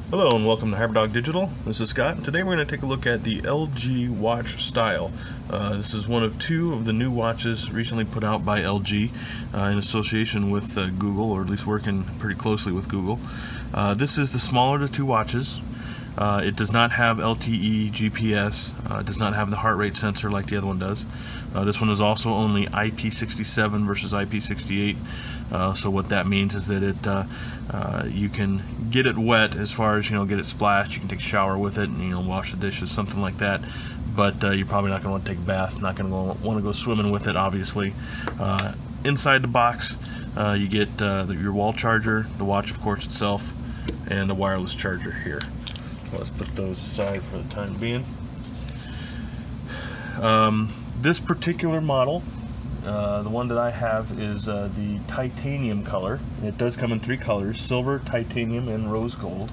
Hello and welcome to Hyberdog Digital. This is Scott, and today we're going to take a look at the LG watch style. This is one of two of the new watches recently put out by LG in association with Google, or at least working pretty closely with Google. This is the smaller of the two watches. It does not have LTE GPS, does not have the heart rate sensor like the other one does. This one is also only IP67 versus IP68. So what that means is that you can get it wet as far as, get it splashed. You can take a shower with it and wash the dishes, something like that. But you're probably not going to want to take a bath, not going to want to go swimming with it, obviously. Inside the box, you get your wall charger, the watch, of course, itself, and a wireless charger here. Let's put those aside for the time being. This particular model, the one that I have, is the titanium color. It does come in three colors: silver, titanium, and rose gold.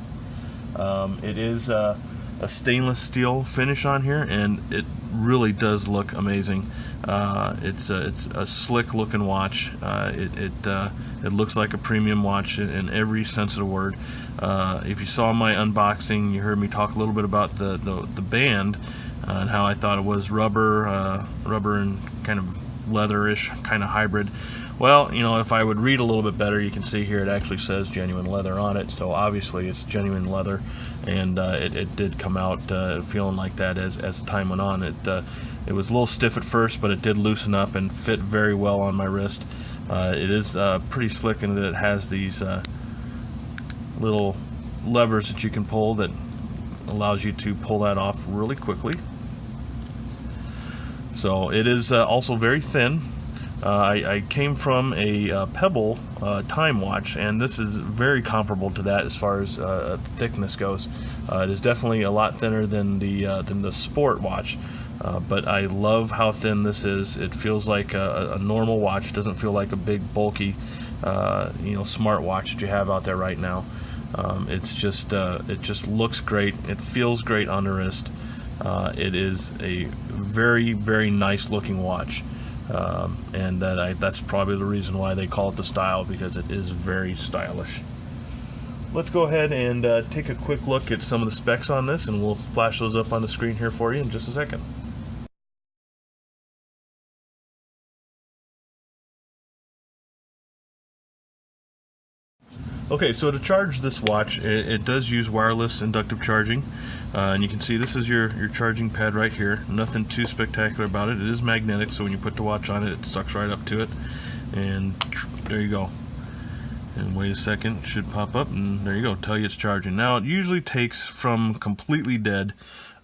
It is a stainless steel finish on here, and it really does look amazing. It's a slick looking watch. It looks like a premium watch in every sense of the word. If you saw my unboxing, you heard me talk a little bit about the band and how I thought it was rubber and kind of leatherish, kind of hybrid. Well, if I would read a little bit better, you can see here it actually says genuine leather on it, so obviously it's genuine leather, and it did come out feeling like that as time went on. It was a little stiff at first, but it did loosen up and fit very well on my wrist. It is pretty slick in that it has these little levers that you can pull that allows you to pull that off really quickly. So it is also very thin. I came from a Pebble time watch, and this is very comparable to that as far as thickness goes. It is definitely a lot thinner than the Sport watch, but I love how thin this is. It feels like a normal watch. It doesn't feel like a big bulky smart watch that you have out there right now. It just looks great. It feels great on the wrist. It is a very, very nice looking watch. And that's probably the reason why they call it the style, because it is very stylish. Let's go ahead and take a quick look at some of the specs on this, and we'll flash those up on the screen here for you in just a second. Okay, so to charge this watch, it does use wireless inductive charging, and you can see this is your charging pad right here. Nothing too spectacular about it. It is magnetic, so when you put the watch on it, it sucks right up to it, and there you go. And wait a second, it should pop up, and there you go, tell you it's charging. Now, it usually takes from completely dead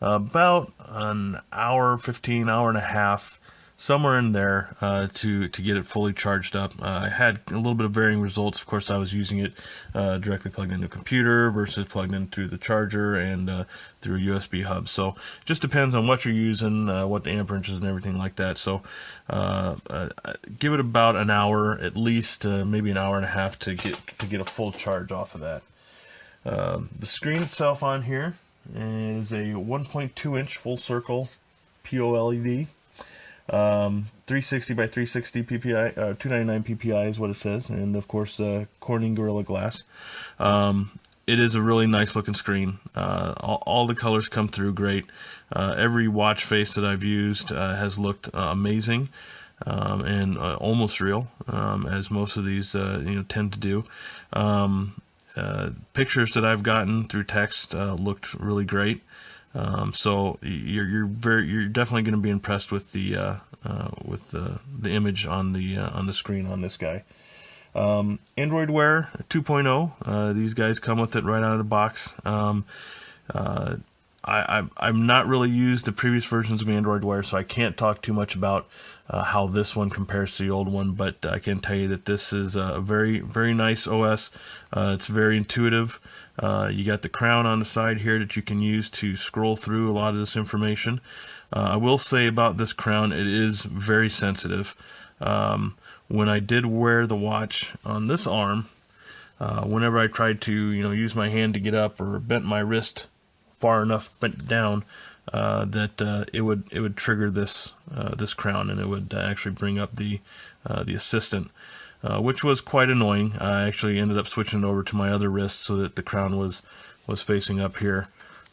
about an hour, 15, hour and a half, somewhere in there to get it fully charged up. I had a little bit of varying results. Of course, I was using it directly plugged into a computer versus plugged in through the charger and through a USB hub. So it just depends on what you're using, what the amperage is and everything like that. So give it about an hour at least, maybe an hour and a half to get a full charge off of that. The screen itself on here is a 1.2-inch full circle POLED. 360 by 360 ppi, 299 ppi is what it says, and of course Corning Gorilla Glass. It is a really nice looking screen. All the colors come through great. Every watch face that I've used has looked amazing and almost real, as most of these tend to do. Pictures that I've gotten through text looked really great. So you're definitely going to be impressed with the image on the screen on this guy. Android Wear 2.0. These guys come with it right out of the box. I've not really used the previous versions of Android Wear, so I can't talk too much about how this one compares to the old one, but I can tell you that this is a very, very nice OS. It's very intuitive. You got the crown on the side here that you can use to scroll through a lot of this information. I will say about this crown, it is very sensitive. When I did wear the watch on this arm, whenever I tried to use my hand to get up or bent my wrist far enough bent down, that it would trigger this crown, and it would actually bring up the assistant. which was quite annoying. I actually ended up switching it over to my other wrist so that the crown was was facing up here,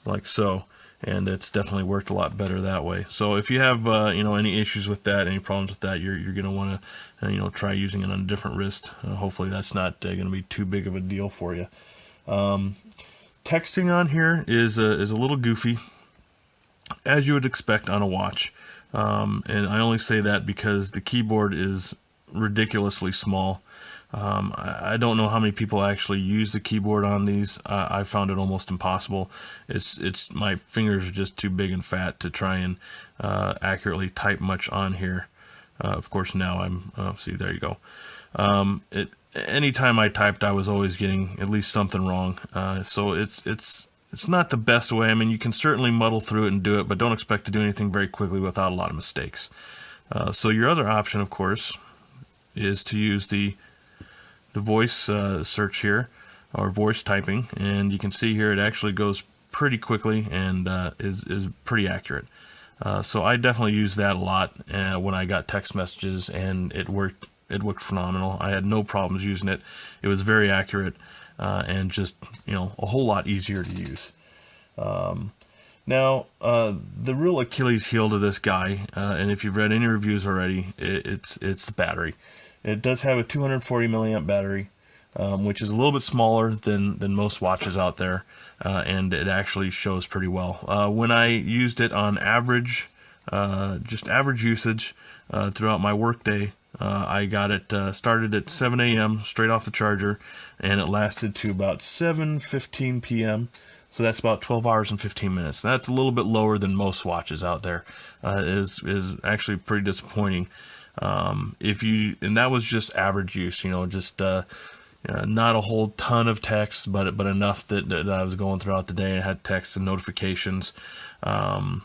like so. And it's definitely worked a lot better that way. So if you have you know, any issues with that, any problems with that, you're going to want to you know, try using it on a different wrist. Hopefully that's not going to be too big of a deal for you. Texting on here is a little goofy, as you would expect on a watch. And I only say that because the keyboard is ridiculously small. I don't know how many people actually use the keyboard on these. I found it almost impossible. It's my fingers are just too big and fat to try and accurately type much on here. Of course, now I'm see, there you go. Anytime I typed, I was always getting at least something wrong. So it's not the best way. I mean, you can certainly muddle through it and do it, but don't expect to do anything very quickly without a lot of mistakes. So your other option, of course, is to use the voice search here, or voice typing, and you can see here it actually goes pretty quickly and is pretty accurate. So I definitely use that a lot when I got text messages, and it worked phenomenal. I had no problems using it. It was very accurate and just, you know, a whole lot easier to use. Now, the real Achilles heel to this guy, and if you've read any reviews already, it's the battery. It does have a 240 milliamp battery, which is a little bit smaller than most watches out there, and it actually shows pretty well. When I used it on average, just average usage throughout my workday, I got it started at 7 a.m. straight off the charger, and it lasted to about 7:15 p.m. So that's about 12 hours and 15 minutes. That's a little bit lower than most watches out there. Is actually pretty disappointing. And that was just average use, you know, just not a whole ton of text, but enough that I was going throughout the day. I had texts and notifications. I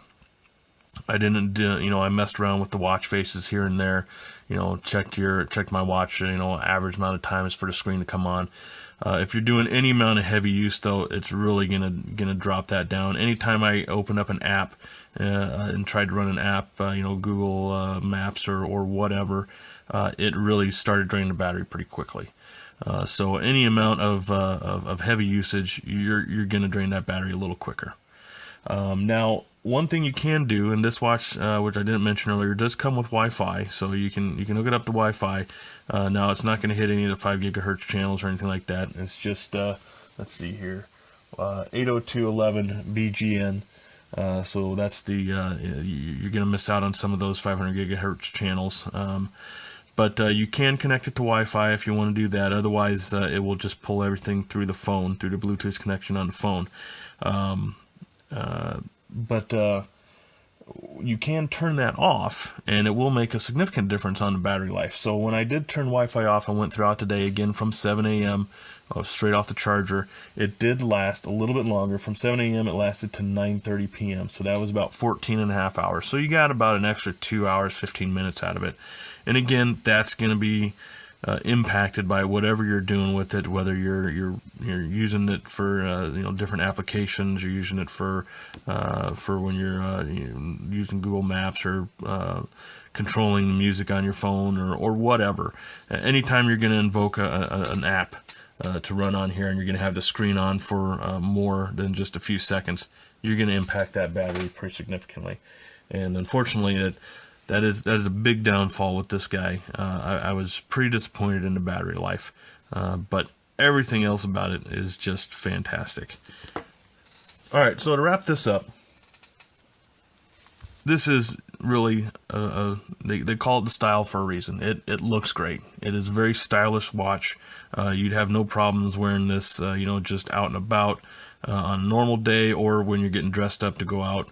didn't you know, I messed around with the watch faces here and there, you know, checked my watch, you know, average amount of times for the screen to come on. If you're doing any amount of heavy use, though, it's really gonna drop that down. Anytime I open up an app and tried to run an app, you know, Google Maps or whatever, it really started draining the battery pretty quickly. So any amount of heavy usage, you're gonna drain that battery a little quicker. Now, one thing you can do, and this watch, which I didn't mention earlier, does come with Wi-Fi, so you can hook it up to Wi-Fi. Now, it's not going to hit any of the 5 gigahertz channels or anything like that. It's just, let's see here, 802.11 BGN. So that's the you're going to miss out on some of those 500 gigahertz channels. But you can connect it to Wi-Fi if you want to do that. Otherwise, it will just pull everything through the phone, through the Bluetooth connection on the phone. But you can turn that off, and it will make a significant difference on the battery life. So when I did turn Wi-Fi off, I went throughout the day again from 7 a.m. Straight off the charger. It did last a little bit longer. From 7 a.m. it lasted to 9:30 p.m. So that was about 14 and a half hours. So you got about an extra 2 hours, 15 minutes out of it. And again, that's going to be impacted by whatever you're doing with it, whether you're using it for you know, different applications, you're using it for when you're using Google Maps or controlling the music on your phone or whatever. Anytime you're going to invoke an app to run on here, and you're going to have the screen on for more than just a few seconds, you're going to impact that battery pretty significantly. And unfortunately, that is a big downfall with this guy. I was pretty disappointed in the battery life, but everything else about it is just fantastic. All right, so to wrap this up, this is really they call it the style for a reason. It looks great. It is a very stylish watch. You'd have no problems wearing this, you know, just out and about on a normal day, or when you're getting dressed up to go out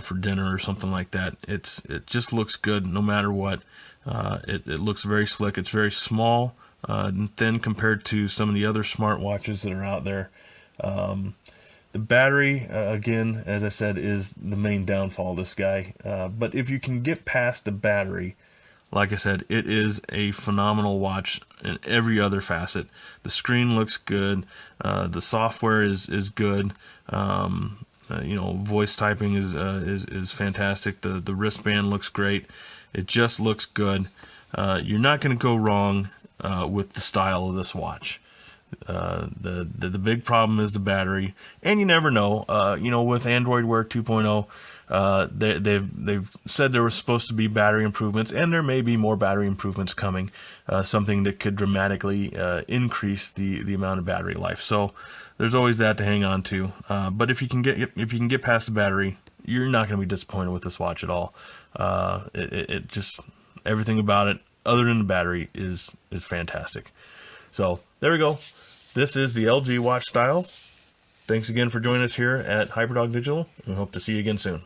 for dinner or something like that. It just looks good no matter what. It looks very slick. It's very small and thin compared to some of the other smartwatches that are out there. The battery, again, as I said, is the main downfall of this guy. But if you can get past the battery, like I said, it is a phenomenal watch in every other facet. The screen looks good. The software is good. You know, voice typing is fantastic. The wristband looks great. It just looks good. You're not going to go wrong with the style of this watch. The big problem is the battery, and you never know. You know, with Android Wear 2.0, they've said there was supposed to be battery improvements, and there may be more battery improvements coming. Something that could dramatically increase the amount of battery life. So there's always that to hang on to. But if you can get past the battery, you're not going to be disappointed with this watch at all. It just, everything about it, other than the battery, is fantastic. So there we go. This is the LG watch style. Thanks again for joining us here at HyperDog Digital, and we hope to see you again soon.